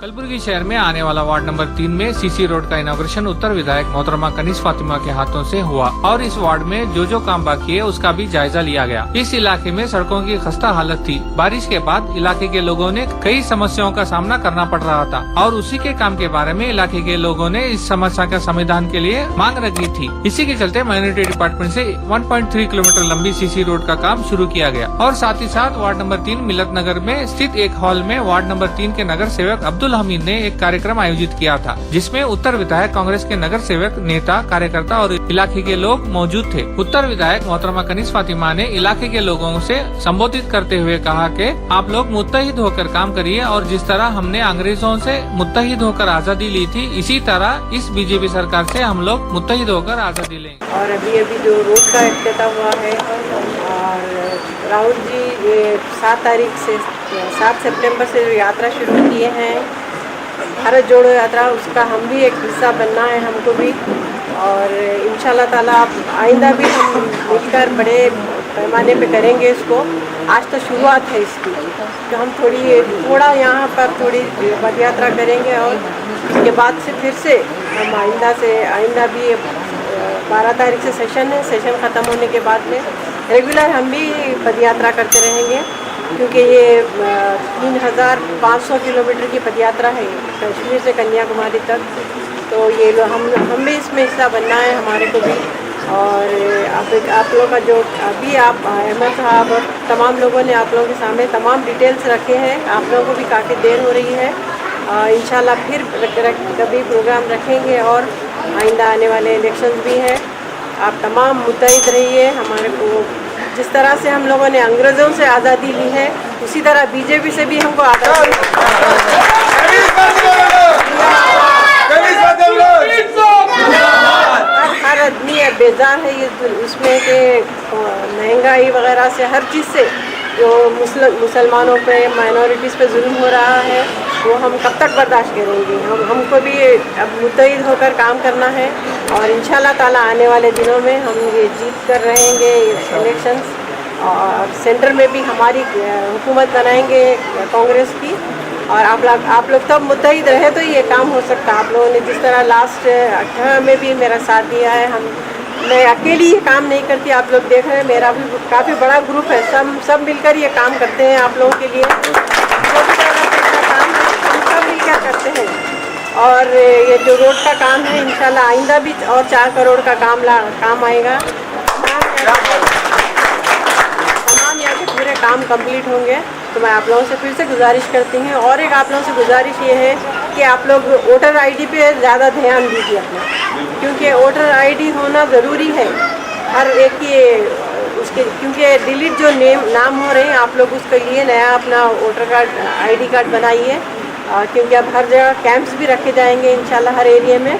कलबुर्गी शहर में आने वाला वार्ड नंबर 3 में सीसी रोड का इनॉग्रेशन उत्तर विधायक मोहतरमा कनीज फातिमा के हाथों से हुआ और इस वार्ड में जो काम बाकी है उसका भी जायजा लिया गया। इस इलाके में सड़कों की खस्ता हालत थी। बारिश के बाद इलाके के लोगों ने कई समस्याओं का सामना करना पड़ रहा था और उसी के काम के बारे में इलाके के लोगों ने इस समस्या के समाधान के लिए मांग रखी थी। इसी के चलते माइनॉरिटी डिपार्टमेंट से 1.3 किलोमीटर लंबी सीसी रोड का काम शुरू किया गया और साथ ही साथ वार्ड नंबर 3 मिलत नगर में स्थित एक हॉल में वार्ड नंबर 3 के नगर सेवक अब्दुल हमीद ने एक कार्यक्रम आयोजित किया था, जिसमें उत्तर विधायक कांग्रेस के नगर सेवक, नेता, कार्यकर्ता और इलाके के लोग मौजूद थे। उत्तर विधायक मोहतरमा कनीज फातिमा ने इलाके के लोगों से संबोधित करते हुए कहा कि आप लोग मुत्तहिद होकर काम करिए और जिस तरह हमने अंग्रेजों से मुत्तहिद होकर आजादी ली थी, इसी तरह इस बीजेपी सरकार से हम लोग मुत्तहिद होकर आजादी लेंगे। और अभी जो रोड का इफ्तिताह हुआ है और राहुल जी 7 सितंबर से जो यात्रा शुरू किए हैं भारत जोड़ो यात्रा, उसका हम भी एक हिस्सा बनना है हमको भी। और इंशाल्लाह ताला आइंदा भी हम मिलकर बड़े पैमाने पे करेंगे इसको। आज तो शुरुआत है इसकी, तो हम थोड़ा यहाँ पर थोड़ी पद यात्रा करेंगे और इसके बाद से फिर से हम आइंदा भी 12 तारीख से सेशन है। सेशन ख़त्म होने के बाद में रेगुलर हम भी पद यात्रा करते रहेंगे, क्योंकि ये 3500 किलोमीटर की पदयात्रा है कश्मीर से कन्याकुमारी तक। तो ये हम भी इसमें हिस्सा बनना है हमारे को भी। और आप लोगों का जो अभी आप अहमद साहब और तमाम लोगों ने आप लोगों के सामने तमाम डिटेल्स रखे हैं, आप लोगों को भी काफ़ी देर हो रही है। इंशाल्लाह फिर कभी प्रोग्राम रखेंगे और आइंदा आने वाले इलेक्शंस भी हैं। आप तमाम मुत्तहिद रहिए। हमारे को जिस तरह से हम लोगों ने अंग्रेज़ों से आज़ादी ली है, उसी तरह बीजेपी से भी हमको आज़ादी हर आदमी बेजार है ये उसमें कि महंगाई वगैरह से, हर चीज़ से जो मुसलमानों पे, माइनॉरिटीज़ पे जुल्म हो रहा है, वो हम कब तक बर्दाश्त करेंगे। हमको भी अब मुत्तहिद होकर काम करना है और इंशाल्लाह ताला आने वाले दिनों में हम ये जीत कर रहेंगे इलेक्शंस। और सेंटर में भी हमारी हुकूमत बनाएंगे कांग्रेस की। और आप लोग तब मुत्तहिद रहे तो ये काम हो सकता है। आप लोगों ने जिस तरह लास्ट 18 में भी मेरा साथ दिया है, मैं अकेली ये काम नहीं करती, आप लोग देख रहे हैं मेरा भी काफ़ी बड़ा ग्रुप है, सब मिलकर ये काम करते हैं आप लोगों के लिए। जो भी काम है हम सब मिलकर करते हैं। और ये जो रोड का काम है इंशाल्लाह आइंदा भी और 4 करोड़ का काम आएगा। तमाम यहाँ के पूरे काम कंप्लीट होंगे। तो मैं आप लोगों से फिर से गुजारिश करती हूँ। और एक आप लोगों से गुजारिश ये है कि आप लोग वोटर आईडी पे ज़्यादा ध्यान दीजिए अपना, क्योंकि वोटर आईडी होना ज़रूरी है हर एक के उसके, क्योंकि डिलीट जो नाम हो रहे हैं, आप लोग उसके लिए नया अपना वोटर कार्ड आईडी कार्ड बनाइए। क्योंकि अब हर जगह कैंप्स भी रखे जाएंगे इंशाल्लाह हर एरिया में।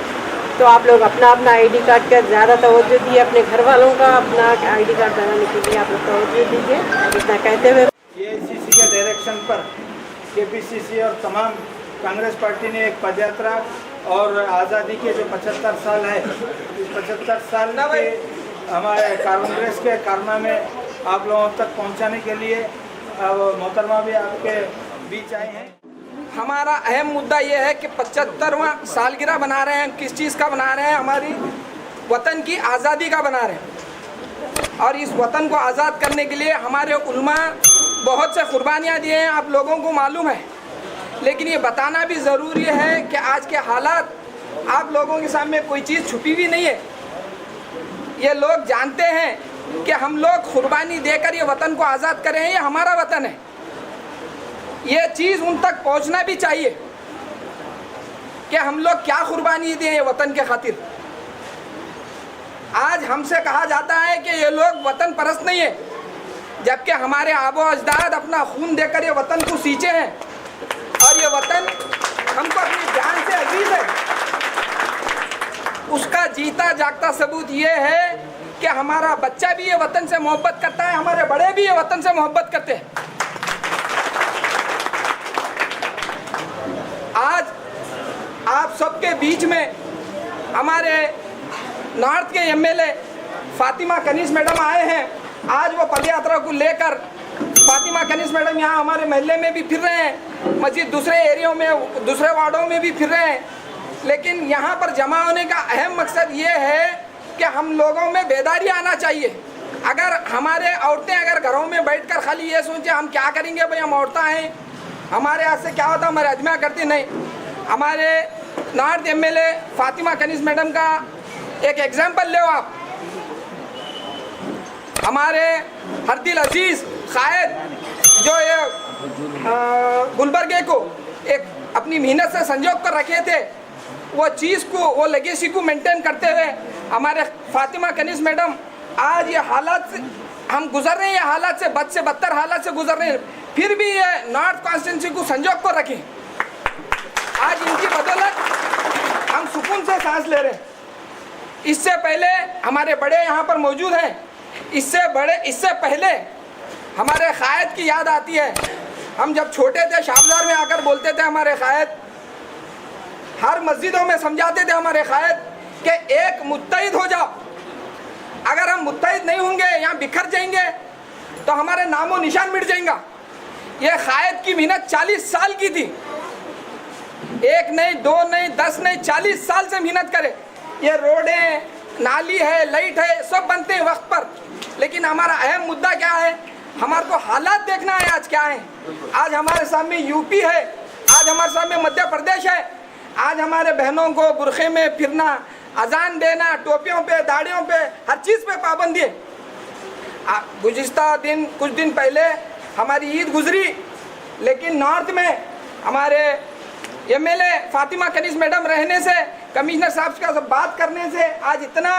तो आप लोग अपना आईडी कार्ड का ज़्यादा तवज्जो दिए, अपने घर वालों का अपना आईडी कार्ड बनाने के लिए आप लोग तवज्जो दीजिए। इतना कहते हुए एआईसीसी के डायरेक्शन पर केपीसीसी और तमाम कांग्रेस पार्टी ने एक पदयात्रा और आज़ादी के जो 75 साल है, इस 75 साल के हमारे कांग्रेस के कारनामे आप लोगों तक पहुंचाने के लिए मोहतरमा भी आपके बीच आए हैं। हमारा अहम मुद्दा ये है कि 75वां सालगिरह बना रहे हैं। किस चीज़ का बना रहे हैं? हमारी वतन की आज़ादी का बना रहे हैं। और इस वतन को आज़ाद करने के लिए हमारे उलमा बहुत से कुर्बानियाँ दिए हैं, आप लोगों को मालूम है। लेकिन ये बताना भी ज़रूरी है कि आज के हालात आप लोगों के सामने कोई चीज़ छुपी भी नहीं है। ये लोग जानते हैं कि हम लोग कुर्बानी देकर ये वतन को आज़ाद करें, ये हमारा वतन है। ये चीज़ उन तक पहुंचना भी चाहिए कि हम लोग क्या कुर्बानी दिए वतन के खातिर। आज हमसे कहा जाता है कि ये लोग वतन परस्त नहीं है, जबकि हमारे आबो अजदाद अपना खून देकर ये वतन को सींचे हैं और ये वतन हमको अपनी जान से अजीज है। उसका जीता जागता सबूत ये है कि हमारा बच्चा भी ये वतन से मोहब्बत करता है, हमारे बड़े भी ये वतन से मोहब्बत करते हैं। आज आप सबके बीच में हमारे नॉर्थ के एमएलए फातिमा कनीज मैडम आए हैं। आज वो पदयात्रा को लेकर फातिमा कनीज मैडम यहाँ हमारे महल्ले में भी फिर रहे हैं। मस्जिद दूसरे एरियो में, दूसरे वार्डों में भी फिर रहे हैं, लेकिन यहाँ पर जमा होने का अहम मकसद ये है कि हम लोगों में बेदारी आना चाहिए। अगर हमारे औरतें अगर घरों में बैठकर खाली ये सोचे हम क्या करेंगे, भाई हम औरतें हैं, हमारे हाथ से क्या होता, हमारे आदमियाँ करती नहीं। हमारे नॉर्थ एमएलए फातिमा कनीज मैडम का एक एग्जाम्पल ले आप। हमारे हरदिल अजीज़ कायद जो ये गुलबर्गे को एक अपनी मेहनत से संजोग कर रखे थे, वो चीज़ को, वो लेगेसी को मेंटेन करते हुए हमारे फातिमा कनीज मैडम आज ये हालात से हम गुजर रहे हैं, ये हालात से बद से बदतर हालात से गुजर रहे हैं, फिर भी ये नॉर्थ कॉन्स्टिट्यूंसी को संजोग कर रखें। आज इनकी बदौलत हम सुकून से सांस ले रहे हैं। इससे पहले हमारे बड़े यहाँ पर मौजूद हैं, इससे पहले हमारे कायद की याद आती है। हम जब छोटे थे शाहबाजार में आकर बोलते थे, हमारे कायद हर मस्जिदों में समझाते थे हमारे कायद कि एक मुत्तहिद हो जाओ। अगर हम मुत्तहिद नहीं होंगे, यहाँ बिखर जाएंगे तो हमारे नामो निशान मिट जाएगा। ये कायद की मेहनत 40 साल की थी, एक नहीं, दो नहीं, 10 नहीं, 40 साल से मेहनत करे। ये रोडें, नाली है, लाइट है, सब बनते हैं वक्त पर, लेकिन हमारा अहम मुद्दा क्या है, हमारे को हालात देखना है। आज क्या है, आज हमारे सामने यूपी है, आज हमारे सामने मध्य प्रदेश है। आज हमारे बहनों को बुरखे में फिरना, अजान देना, टोपियों पे, दाढ़ियों पे, हर चीज़ पे पाबंदी है। गुज़िश्ता दिन, कुछ दिन पहले हमारी ईद गुजरी, लेकिन नॉर्थ में हमारे एमएलए फातिमा कनीज मैडम रहने से, कमिश्नर साहब का बात करने से आज इतना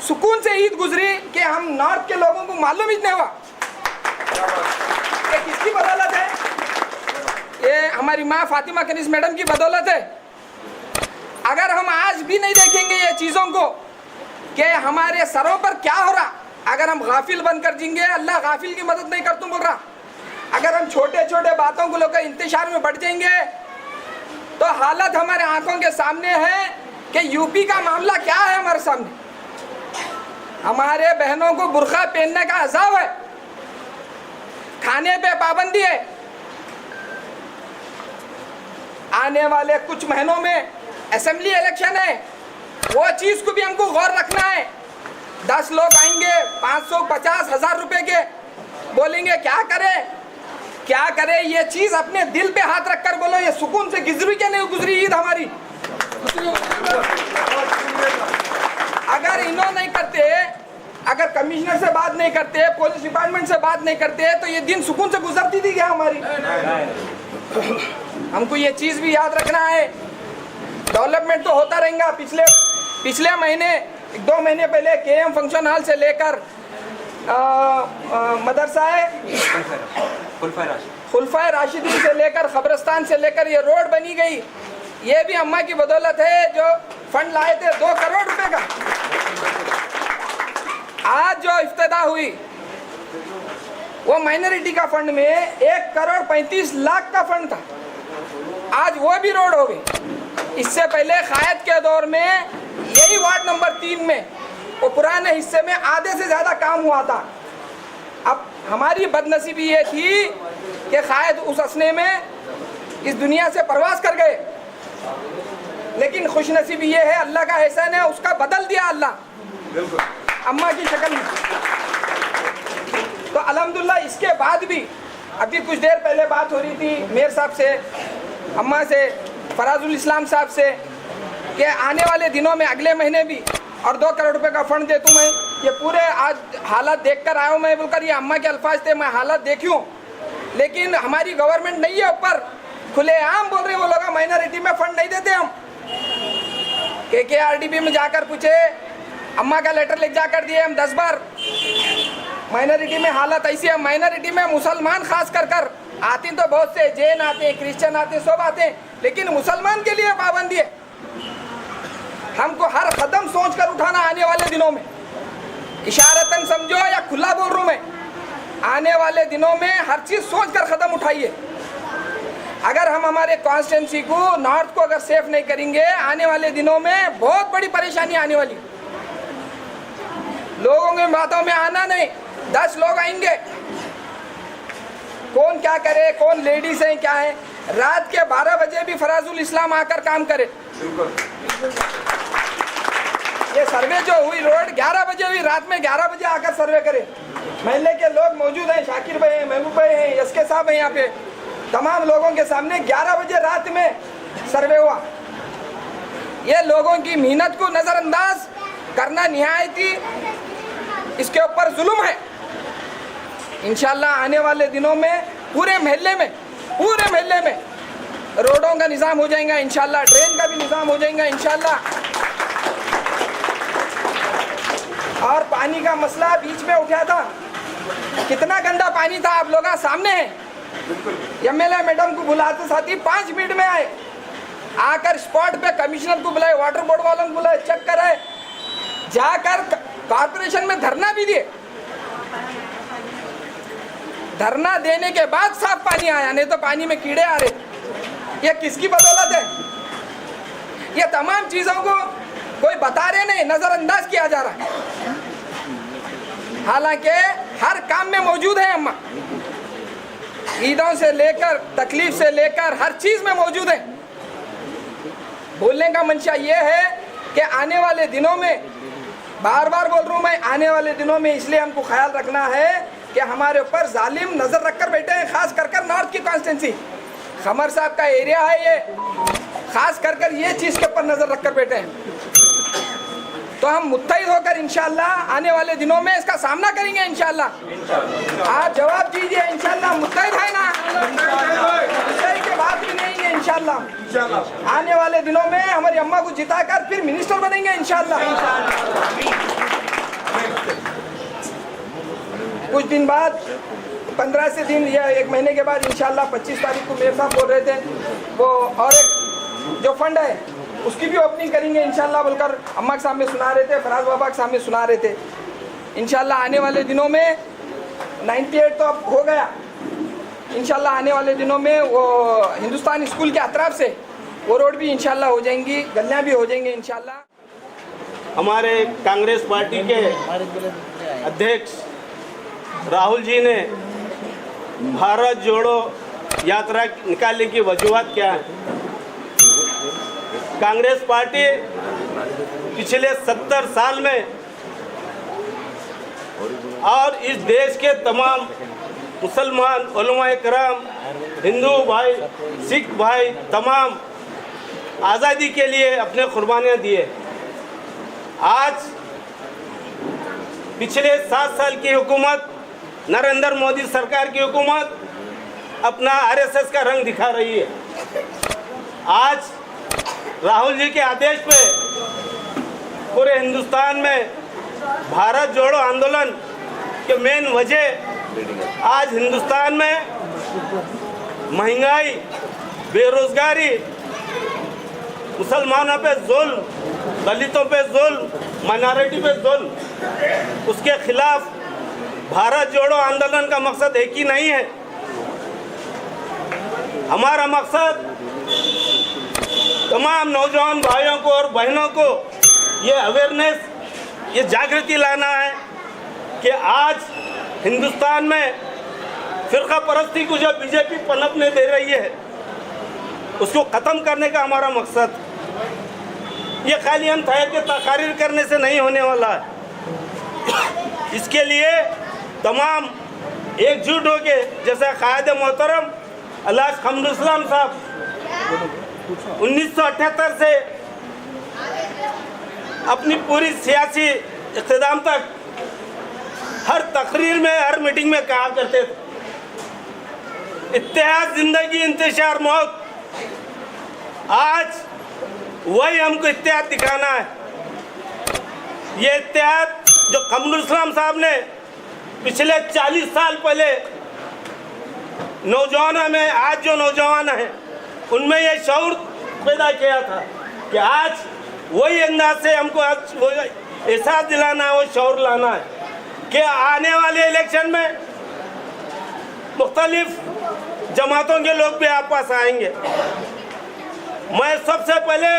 सुकून से ईद गुजरी कि हम नॉर्थ के लोगों को मालूम ही नहीं हुआ। ये किसकी बदौलत है? ये हमारी माँ फातिमा कनीज मैडम की बदौलत है। अगर हम आज भी नहीं देखेंगे ये चीज़ों को कि हमारे सरों पर क्या हो रहा, अगर हम गाफिल बनकर जिएंगे, अल्लाह गाफिल की मदद नहीं कर तुम बोल रहा, अगर हम छोटे छोटे बातों को लेकर इंतशार में बढ़ जाएंगे तो हालत हमारे आंखों के सामने है कि यूपी का मामला क्या है हमारे सामने। हमारे बहनों को बुर्का पहनने का अज़ाब है, खाने पे पाबंदी है। आने वाले कुछ महीनों में असेंबली इलेक्शन है, वो चीज़ को भी हमको गौर रखना है। 10 लोग आएंगे 550,000 रुपए के, बोलेंगे क्या करें क्या करें। ये चीज़ अपने दिल पे हाथ रखकर बोलो, ये सुकून से गुजरी क्या नहीं गुजरी ईद हमारी। अगर इन्हों नहीं करते, अगर कमिश्नर से बात नहीं करते, पुलिस डिपार्टमेंट से बात नहीं करते, तो ये दिन सुकून से गुजरती थी क्या हमारी? हमको ये चीज़ भी याद रखना है। डेवलपमेंट तो होता रहेगा। पिछले महीने, 1-2 महीने पहले केएम फंक्शन हॉल से लेकर मदरसा है खुलफा राशिदीन से लेकर खबरस्तान से लेकर ये रोड बनी गई, ये भी अम्मा की बदौलत है जो फंड लाए थे 2 करोड़ रुपए का। आज जो इफ्तिदा हुई वो माइनॉरिटी का फंड में 1,35,00,000 का फंड था, आज वो भी रोड हो गई। इससे पहले कायद के दौर में यही वार्ड नंबर 3 में वो पुराने हिस्से में आधे से ज़्यादा काम हुआ था। अब हमारी बदनसीबी ये थी कि कायद उस असने में इस दुनिया से परवास कर गए, लेकिन खुशनसीबी ये है, अल्लाह का एहसान है, उसका बदल दिया अल्लाह अम्मा की शक्ल में। तो अल्हम्दुलिल्लाह इसके बाद भी, अभी कुछ देर पहले बात हो रही थी मेयर साहब से, अम्मा से, फराजुल इस्लाम साहब से, कि आने वाले दिनों में अगले महीने भी और 2 करोड़ रुपए का फंड दे दूँ मैं। ये पूरे आज हालात देखकर आया हूँ मैं, बोलकर ये अम्मा के अल्फाज थे, मैं हालात देखी हूँ, लेकिन हमारी गवर्नमेंट नहीं है ऊपर, खुलेआम बोल रहे वो लोग माइनॉरिटी में फंड नहीं देते। हम KKRDB में जाकर पूछे, अम्मा का लेटर लिख जाकर दिए हम 10 बार। माइनॉरिटी में हालत ऐसी है, माइनॉरिटी में मुसलमान खास कर आते तो बहुत से, जैन आते हैं, क्रिश्चियन आते हैं, सब आते हैं, लेकिन मुसलमान के लिए पाबंदी है। हमको हर कदम सोच कर उठाना आने वाले दिनों में, इशारतन समझो या खुला बोल रहा मैं, आने वाले दिनों में हर चीज़ सोच कर कदम उठाइए। अगर हम हमारे कॉन्स्टिट्यूंसी को, नॉर्थ को अगर सेफ नहीं करेंगे, आने वाले दिनों में बहुत बड़ी परेशानी आने वाली। लोगों की बातों में आना नहीं, 10 लोग आएंगे, कौन क्या करे, कौन लेडीज है क्या है। रात के 12 बजे भी फराजुल इस्लाम आकर काम करे। ये सर्वे जो हुई रोड 11 बजे हुई, रात में 11 बजे आकर सर्वे करे। महल्ले के लोग मौजूद हैं, शाकिर भाई हैं, महबूब भाई हैं, यसके साहब हैं, यहाँ पे तमाम लोगों के सामने 11 बजे रात में सर्वे हुआ। ये लोगों की मेहनत को नज़रअंदाज करना निहायती इसके ऊपर जुल्म है। इंशाल्लाह आने वाले दिनों में पूरे महल्ले में रोडों का निज़ाम हो जाएगा, इंशाल्लाह ड्रेन का भी निज़ाम हो जाएगा इंशाल्लाह। और पानी का मसला बीच में उठा था, कितना गंदा पानी था, आप लोग सामने हैं। एमएलए मैडम को बुलाते साथ ही 5 मिनट में आए, आकर स्पॉट पे कमिश्नर को बुलाए, वाटर बोर्ड वालों को बुलाए, चेक कराए, जाकर कॉर्पोरेशन में धरना भी दिए। धरना देने के बाद साफ पानी आया, नहीं तो पानी में कीड़े आ रहे। ये किसकी बदौलत है? ये तमाम चीजों को कोई बता रहे नहीं, नजरअंदाज किया जा रहा है। हालांकि हर काम में मौजूद है अम्मा, ईदों से लेकर तकलीफ से लेकर हर चीज में मौजूद है। बोलने का मंशा ये है कि आने वाले दिनों में, बार बार बोल रहा हूँ मैं, आने वाले दिनों में इसलिए हमको ख्याल रखना है कि हमारे ऊपर जालिम नजर रखकर बैठे हैं, खास कर नॉर्थ की कॉन्स्टिट्यूंसी खमर साहब का एरिया है, ये खास कर ये चीज के ऊपर नजर रखकर बैठे हैं। तो हम मुत्तहिद होकर इंशाल्लाह आने वाले दिनों में इसका सामना करेंगे इंशाल्लाह। आप जवाब दीजिए, इंशाल्लाह मुत्तहिद है ना? मुत्तहिद के बात भी नहीं है इंशाल्लाह। आने वाले दिनों में हमारी अम्मा को जिताकर फिर मिनिस्टर बनेंगे इंशाल्लाह। कुछ दिन बाद 15 से दिन या 1 महीने के बाद इंशाल्लाह 25 तारीख को मेयर साहब बोल रहे थे वो और एक जो फंड है उसकी भी ओपनिंग करेंगे इंशाल्लाह बोलकर अम्मा के सामने सुना रहे थे, फराज बाबा के सामने सुना रहे थे। इंशाल्लाह आने वाले दिनों में 98 तो अब हो गया, इंशाल्लाह आने वाले दिनों में वो हिंदुस्तान स्कूल के अतराफ से वो रोड भी इंशाल्लाह हो जाएंगी, गलियाँ भी हो जाएंगी इंशाल्लाह। हमारे कांग्रेस पार्टी के अध्यक्ष राहुल जी ने भारत जोड़ो यात्रा निकालने की वजूहत क्या है? कांग्रेस पार्टी पिछले 70 साल में और इस देश के तमाम मुसलमान उलमाए कराम, हिंदू भाई, सिख भाई, तमाम आज़ादी के लिए अपने कुर्बानियाँ दिए। आज पिछले 7 साल की हुकूमत, नरेंद्र मोदी सरकार की हुकूमत अपना आरएसएस का रंग दिखा रही है। आज राहुल जी के आदेश पे पूरे हिंदुस्तान में भारत जोड़ो आंदोलन के मेन वजह आज हिंदुस्तान में महंगाई, बेरोजगारी, मुसलमानों पे जुल्म, दलितों पे जुल्म, माइनॉरिटी पे जुल्म, उसके खिलाफ भारत जोड़ो आंदोलन का मकसद एक ही नहीं है। हमारा मकसद तमाम नौजवान भाइयों को और बहनों को ये अवेयरनेस, ये जागृति लाना है कि आज हिंदुस्तान में फिरका परस्ती को जो बीजेपी पनपने दे रही है उसको ख़त्म करने का हमारा मकसद। ये खाली हम ठहर के तकारीर करने से नहीं होने वाला है। इसके लिए तमाम एकजुट हो के, जैसे कायद मोहतरम अल्लाह खमरुल इस्लाम साहब 1978 से अपनी पूरी सियासी इक़्तिदाम तक हर तकरीर में, हर मीटिंग में कहा करते थे, इत्तेहाद जिंदगी इंतशार मौत। आज वही हमको इत्तेहाद दिखाना है। ये इत्तेहाद जो खमरुल इस्लाम साहब ने पिछले 40 साल पहले नौजवानों में, आज जो नौजवान हैं उनमें ये शऊर पैदा किया था कि आज वही अंदाज से हमको आज वो एहसास दिलाना है, वो शऊर लाना है कि आने वाले इलेक्शन में मुख्तलिफ जमातों के लोग भी आप पास आएंगे। मैं सबसे पहले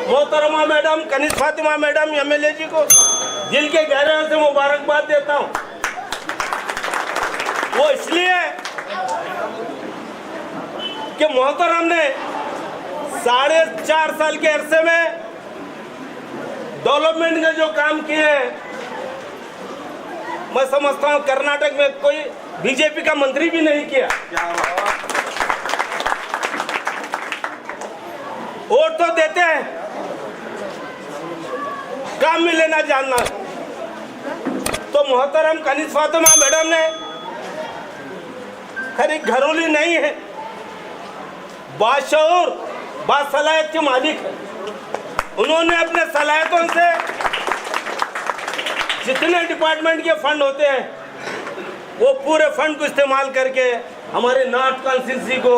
मोहतरमा मैडम कनीज फातिमा मैडम एमएलए जी को दिल के गहराइयों से मुबारकबाद देता हूँ। वो इसलिए कि मोहतरम ने 4.5 साल के अरसे में डेवलपमेंट के जो काम किए हैं, मैं समझता हूँ कर्नाटक में कोई बीजेपी का मंत्री भी नहीं किया। वोट तो देते हैं, काम में लेना जानना। तो मोहतरम कनीज फातिमा मैडम ने खरी घरोली नहीं है, बाशऊर बासलाहियत के मालिक है। उन्होंने अपने सलाहियतों से जितने डिपार्टमेंट के फंड होते हैं वो पूरे फंड को इस्तेमाल करके हमारे नॉर्थ कॉन्स्टिट्यूंसी को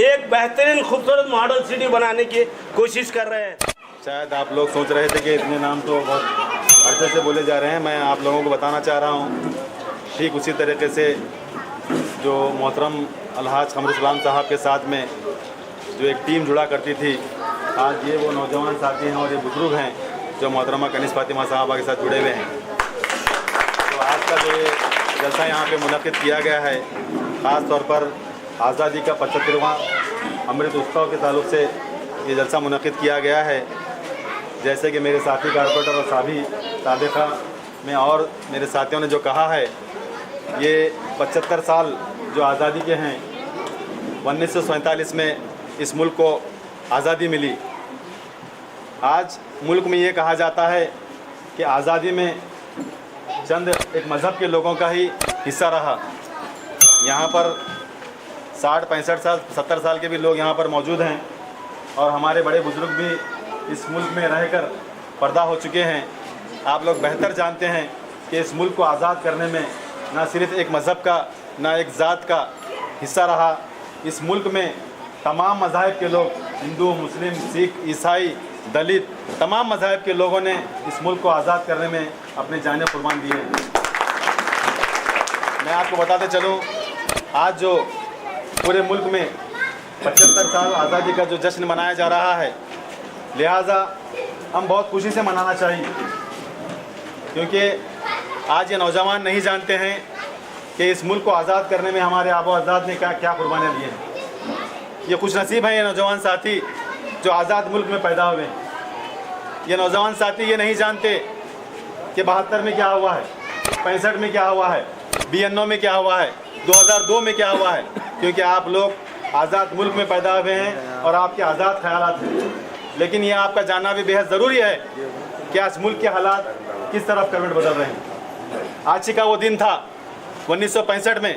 एक बेहतरीन खूबसूरत मॉडल सिटी बनाने की कोशिश कर रहे हैं। शायद आप लोग सोच रहे थे कि इतने नाम तो बहुत अर्से से बोले जा रहे हैं। मैं आप लोगों को बताना चाह रहा हूँ, ठीक उसी तरीके से जो मोहतरम अलहाज कमरुसलाम साहब के साथ में जो एक टीम जुड़ा करती थी, आज ये वो नौजवान साथी हैं और ये बुजुर्ग हैं जो मोहतरमा कनीज फातिमा साहबा के साथ जुड़े हुए हैं। तो आज का जो ये जलसा यहाँ पे मुनक़िद किया गया है, ख़ास तौर पर आज़ादी का 75वां अमृत उत्सव के ताल्लुक़ से ये जलसा मुनक़िद किया गया है। जैसे कि मेरे साथी कारपोरेटर और साबिक़ा में और मेरे साथियों ने जो कहा है, ये 75 साल जो आज़ादी के हैं, 1947 में इस मुल्क को आज़ादी मिली। आज मुल्क में ये कहा जाता है कि आज़ादी में चंद एक मज़हब के लोगों का ही हिस्सा रहा। यहाँ पर 60, 65 साल, 70 साल के भी लोग यहाँ पर मौजूद हैं और हमारे बड़े बुज़ुर्ग भी इस मुल्क में रहकर पर्दा हो चुके हैं। आप लोग बेहतर जानते हैं कि इस मुल्क को आज़ाद करने में ना सिर्फ़ एक मज़हब का, ना एक ज़ात का हिस्सा रहा। इस मुल्क में तमाम मज़ाहिब के लोग, हिंदू, मुस्लिम, सिख, ईसाई, दलित, तमाम मज़ाहिब के लोगों ने इस मुल्क को आज़ाद करने में अपने जानें कुर्बान दिए। मैं आपको बताते चलूँ, आज जो पूरे मुल्क में 75 साल आज़ादी का जो जश्न मनाया जा रहा है, लिहाजा हम बहुत खुशी से मनाना चाहिए, क्योंकि आज ये नौजवान नहीं जानते हैं कि इस मुल्क को आज़ाद करने में हमारे आबा अजदाद ने क्या कुर्बानियाँ दी हैं। ये खुश नसीब हैं ये नौजवान साथी जो आज़ाद मुल्क में पैदा हुए हैं। ये नौजवान साथी ये नहीं जानते कि 72 में क्या हुआ है, 65 में क्या हुआ है, 92 में क्या हुआ है, 2002 में क्या हुआ है, क्योंकि आप लोग आज़ाद मुल्क में पैदा हुए हैं और आपके आज़ाद ख्यालात हैं। लेकिन ये आपका जानना भी बेहद ज़रूरी है कि आज मुल्क के हालात किस तरफ करवट बदल रहे हैं। आज का वो दिन था 1965 में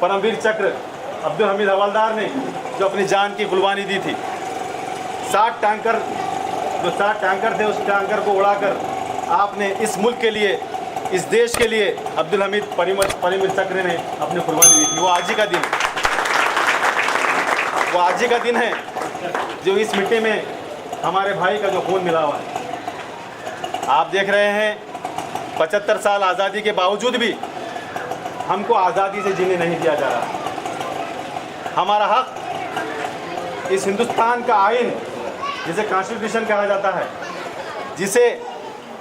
परमवीर चक्र अब्दुल हमीद हवलदार ने जो अपनी जान की कुर्बानी दी थी। 60 टैंकर थे, उस टैंकर को उड़ाकर आपने इस मुल्क के लिए, इस देश के लिए अब्दुल हमीद परमवीर चक्र ने अपनी कुर्बानी दी थी। वो आज ही का दिन है जो इस मिट्टी में हमारे भाई का जो खून मिला हुआ है। आप देख रहे हैं 75 साल आज़ादी के बावजूद भी हमको आज़ादी से जीने नहीं दिया जा रहा। हमारा हक, इस हिंदुस्तान का आइन जिसे कॉन्स्टिट्यूशन कहा जाता है, जिसे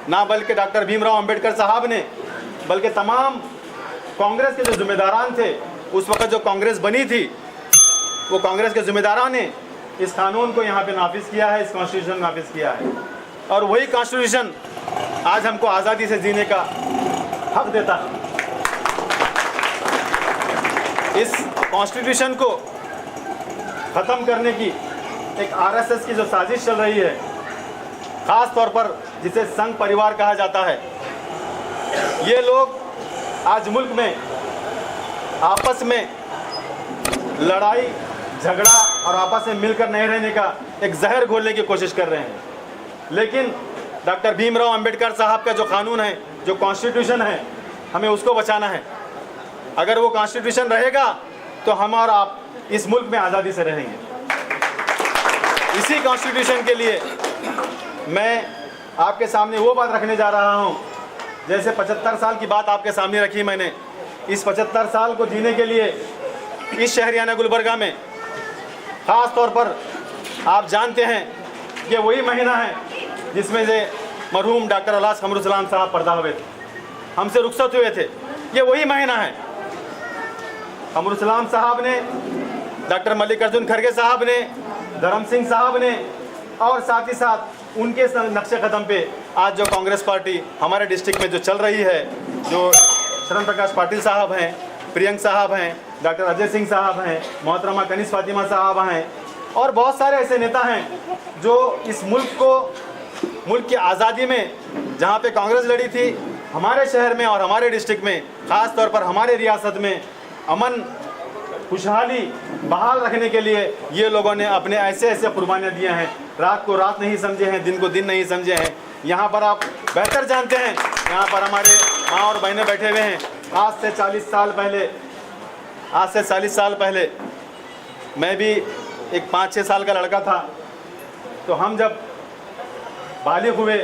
ना बल्कि डॉक्टर भीमराव अंबेडकर साहब ने, बल्कि तमाम कांग्रेस के जो जिम्मेदारान थे, उस वक्त जो कांग्रेस बनी थी, वो कांग्रेस के जिम्मेदारान ने इस कानून को यहाँ पे नाफिज किया है, इस कॉन्स्टिट्यूशन नाफिज किया है। और वही कॉन्स्टिट्यूशन आज हमको आज़ादी से जीने का हक देता है। इस कॉन्स्टिट्यूशन को ख़त्म करने की एक आरएसएस की जो साजिश चल रही है, ख़ास तौर पर जिसे संघ परिवार कहा जाता है, ये लोग आज मुल्क में आपस में लड़ाई झगड़ा और आपस में मिलकर नहीं रहने का एक जहर घोलने की कोशिश कर रहे हैं। लेकिन डॉक्टर भीमराव अंबेडकर साहब का जो कानून है, जो कॉन्स्टिट्यूशन है, हमें उसको बचाना है। अगर वो कॉन्स्टिट्यूशन रहेगा तो हम और आप इस मुल्क में आज़ादी से रहेंगे। इसी कॉन्स्टिट्यूशन के लिए मैं आपके सामने वो बात रखने जा रहा हूँ, जैसे 75 साल की बात आपके सामने रखी मैंने। इस 75 साल को जीने के लिए इस शहरियाना गुलबर्गा में ख़ास तौर पर आप जानते हैं कि वही महीना है जिसमें से मरहूम डॉक्टर अलहाज कमरुसलाम साहब पर्दा हुए थे, हमसे रुखसत हुए थे। ये वही महीना है। कमरुसलाम साहब ने डॉक्टर मल्लिकार्जुन खड़गे साहब ने, धर्म सिंह साहब ने, और साथ ही साथ उनके नक्शे कदम पे आज जो कांग्रेस पार्टी हमारे डिस्ट्रिक्ट में जो चल रही है, जो शरण प्रकाश पाटिल साहब हैं, प्रियंक साहब हैं, डॉक्टर अजय सिंह साहब हैं, मोहतरमा कनीस फातिमा साहब हैं, और बहुत सारे ऐसे नेता हैं जो इस मुल्क की आज़ादी में जहाँ पे कांग्रेस लड़ी थी, हमारे शहर में और हमारे डिस्ट्रिक्ट में, ख़ास तौर पर हमारे रियासत में अमन खुशहाली बहाल रखने के लिए ये लोगों ने अपने ऐसे ऐसे कुर्बानियाँ दिए हैं, रात को रात नहीं समझे हैं, दिन को दिन नहीं समझे हैं। यहाँ पर आप बेहतर जानते हैं, यहाँ पर हमारे माँ और बहनें बैठे हुए हैं। आज से 40 साल पहले मैं भी एक 5-6 साल का लड़का था, तो हम जब बालिग हुए,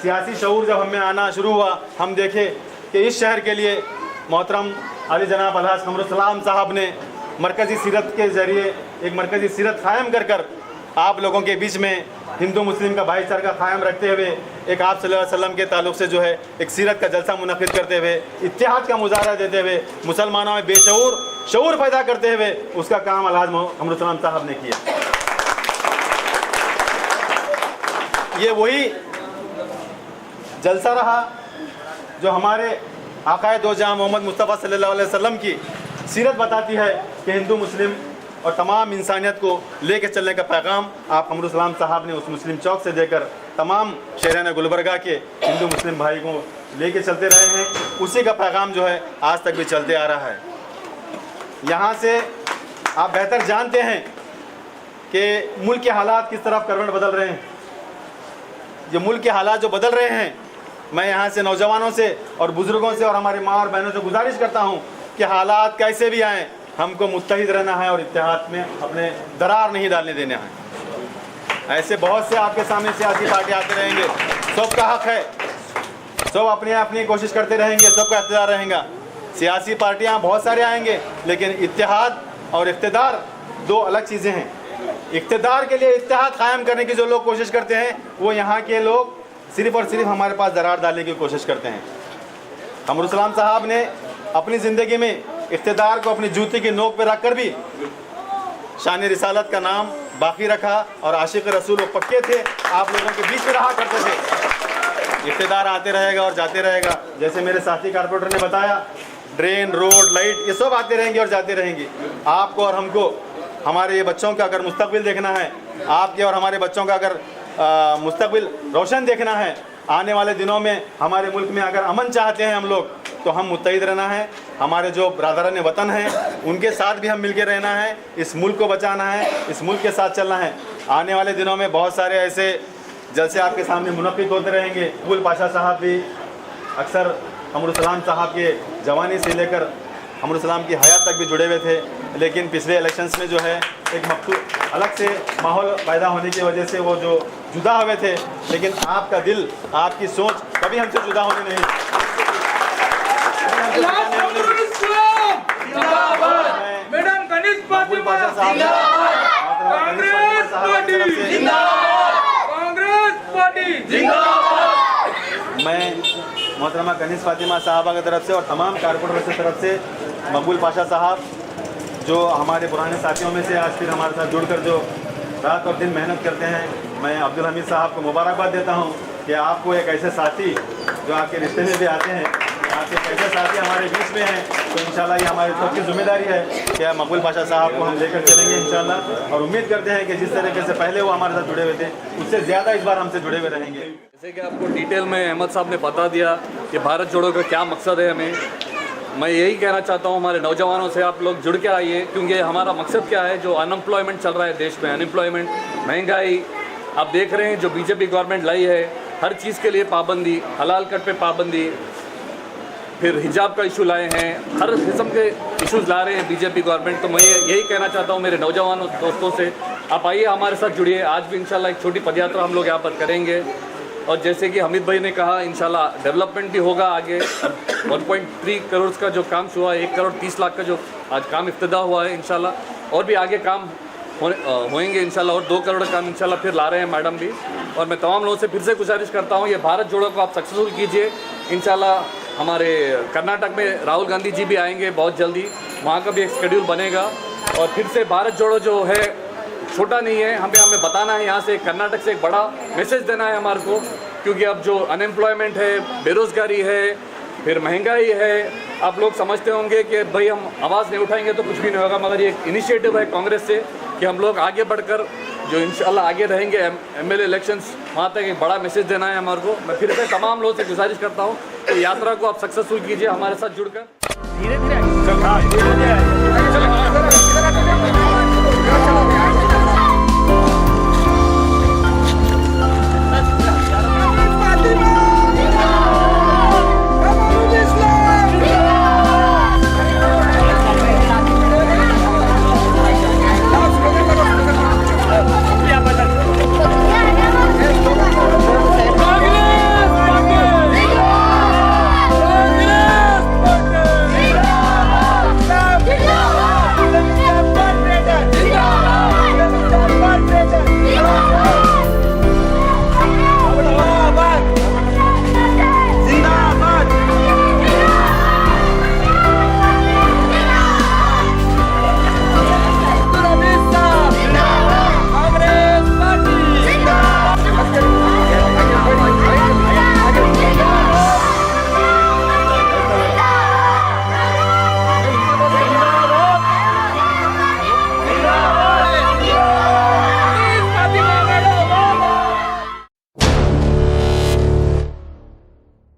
सियासी शऊर जब हमें आना शुरू हुआ, हम देखे कि इस शहर के लिए मोहतरम अली जनाब अलहाज कमरुल साहब ने मरकज़ी सीरत के ज़रिए एक मरकज़ी सीरत कायम कर आप लोगों के बीच में हिंदू मुस्लिम का भाईचारा कायम रखते हुए एक आप सल्लल्लाहु अलैहि वसल्लम के ताल्लुक़ से जो है एक सीरत का जलसा मुनक़िद करते हुए, इत्तेहाद का मुजाहरा देते हुए, मुसलमानों में शऊर पैदा करते हुए उसका काम अलहाज कमरुल साहब ने किया। ये वही जलसा रहा जो हमारे आक़ाए दो जहां मोहम्मद मुस्तफ़ा सल्लल्लाहु अलैहि वसल्लम की सीरत बताती है कि हिंदू मुस्लिम और तमाम इंसानियत को लेके चलने का पैगाम आप कमरुल साहब ने उस मुस्लिम चौक से देकर तमाम शहरान गुलबर्गा के हिंदू मुस्लिम भाई को लेके चलते रहे हैं। उसी का पैगाम जो है आज तक भी चलते आ रहा है। यहाँ से आप बेहतर जानते हैं कि मुल्क के हालात किस तरफ करवट बदल रहे हैं। ये मुल्क के हालात जो बदल रहे हैं, मैं यहाँ से नौजवानों से और बुज़ुर्गों से और हमारी माँ और बहनों से गुजारिश करता हूँ कि हालात कैसे भी आएँ, हमको मुत्तहिद रहना है और इत्तेहाद में अपने दरार नहीं डालने देना है। ऐसे बहुत से आपके सामने सियासी पार्टी आते रहेंगे, सबका हक है, सब अपनी कोशिश करते रहेंगे, सबका इख्तियार रहेगा। सियासी पार्टियाँ बहुत सारे आएंगे, लेकिन इत्तेहाद और इख्तियार दो अलग चीज़ें हैं। इख्तियार के लिए इत्तेहाद कायम करने की जो लोग कोशिश करते हैं, वो यहाँ के लोग सिर्फ़ और सिर्फ हमारे पास दरार डालने की कोशिश करते हैं। कमरुल साहब ने अपनी ज़िंदगी में इख्तियार को अपनी जूती की नोक पर रख कर भी शान रिसालत का नाम बाकी रखा और आशिक रसूल वो पक्के थे, आप लोगों के बीच में रहा करते थे। इख्तियार आते रहेगा और जाते रहेगा, जैसे मेरे साथी कारपोरेटर ने बताया, ड्रेन, रोड, लाइट, ये सब आते रहेंगे और जाते रहेंगे। आपको और हमको, हमारे ये बच्चों का अगर मुस्तकबिल देखना है, आपके और हमारे बच्चों का अगर मुस्तकबिल रोशन देखना है, आने वाले दिनों में हमारे मुल्क में अगर अमन चाहते हैं हम लोग, तो हम मुत्तहिद रहना है। हमारे जो बरादरान वतन हैं उनके साथ भी हम मिलकर रहना है, इस मुल्क को बचाना है, इस मुल्क के साथ चलना है। आने वाले दिनों में बहुत सारे ऐसे जलसे आपके सामने मुनक़िद होते रहेंगे। मकबूल पाशा साहब भी अक्सर कमरुल साहब के जवानी से लेकर कमरुल की हयात तक भी जुड़े हुए थे, लेकिन पिछले इलेक्शंस में जो है एक अलग से माहौल पैदा होने की वजह से वो जो जुदा हुए थे, लेकिन आपका दिल, आपकी सोच कभी हमसे जुदा होने नहीं। मैडम कनीस फातिमा कांग्रेस पार्टी जिंदाबाद। मैं मोहतरमा कनीस फातिमा साहबा की तरफ से और तमाम कारपोरेटर की तरफ से मकबूल पाशा साहब, जो हमारे पुराने साथियों में से आज फिर हमारे साथ जुड़कर जो रात और दिन मेहनत करते हैं, मैं अब्दुल हमीद साहब को मुबारकबाद देता हूं कि आपको एक ऐसे साथी जो आपके रिश्ते में भी आते हैं, आपके ऐसे साथी हमारे बीच में हैं, तो इंशाल्लाह ये हमारी सबकी जिम्मेदारी है कि मकबूल पाशा साहब को हम लेकर चलेंगे इंशाल्लाह, और उम्मीद करते हैं कि जिस तरीके से पहले वो हमारे साथ जुड़े हुए थे, उससे ज़्यादा इस बार हमसे जुड़े हुए रहेंगे। जैसे कि आपको डिटेल में अहमद साहब ने बता दिया कि भारत जोड़ो का क्या मकसद है। मैं यही कहना चाहता हूँ हमारे नौजवानों से, आप लोग जुड़ के आइए, क्योंकि हमारा मकसद क्या है, जो अनएम्प्लॉयमेंट चल रहा है देश में, अनएम्प्लॉयमेंट, महंगाई आप देख रहे हैं जो बीजेपी गवर्नमेंट लाई है, हर चीज़ के लिए पाबंदी, हलाल कट पे पाबंदी, फिर हिजाब का इशू लाए हैं, हर किस्म के इश्यूज़ ला रहे हैं बीजेपी गवर्नमेंट। तो मैं यही कहना चाहता हूँ मेरे नौजवान दोस्तों से, आप आइए हमारे साथ जुड़िए। आज भी इंशाल्लाह एक छोटी पदयात्रा हम लोग यहाँ पर करेंगे, और जैसे कि हमीद भाई ने कहा, इंशाल्लाह डेवलपमेंट भी होगा आगे। 1.3 करोड़ का जो काम हुआ है, 1 करोड़ 30 लाख का जो आज काम इब्तिदा हुआ है, इंशाल्लाह और भी आगे काम होएंगे इंशाल्लाह, और 2 करोड़ काम इंशाल्लाह फिर ला रहे हैं मैडम भी। और मैं तमाम लोगों से फिर से गुजारिश करता हूँ, ये भारत जोड़ो को आप सक्सेसफुल कीजिए। इंशाल्लाह हमारे कर्नाटक में राहुल गांधी जी भी आएंगे बहुत जल्दी, वहाँ का भी एक शेड्यूल बनेगा। और फिर से भारत जोड़ो जो है छोटा नहीं है, हमें बताना है यहाँ से कर्नाटक से एक बड़ा मैसेज देना है हमारे को, क्योंकि अब जो अनएम्प्लॉयमेंट है, बेरोज़गारी है, फिर महंगाई है, आप लोग समझते होंगे कि भाई हम आवाज़ नहीं उठाएंगे तो कुछ भी नहीं होगा, मगर ये एक इनिशिएटिव है कांग्रेस से कि हम लोग आगे बढ़कर जो इंशाल्लाह आगे रहेंगे एमएलए इलेक्शंस, वहाँ तक एक बड़ा मैसेज देना है हमारे को। मैं फिर से तमाम लोगों से गुजारिश करता हूँ कि यात्रा को आप सक्सेसफुल कीजिए हमारे साथ जुड़कर। धीरे धीरे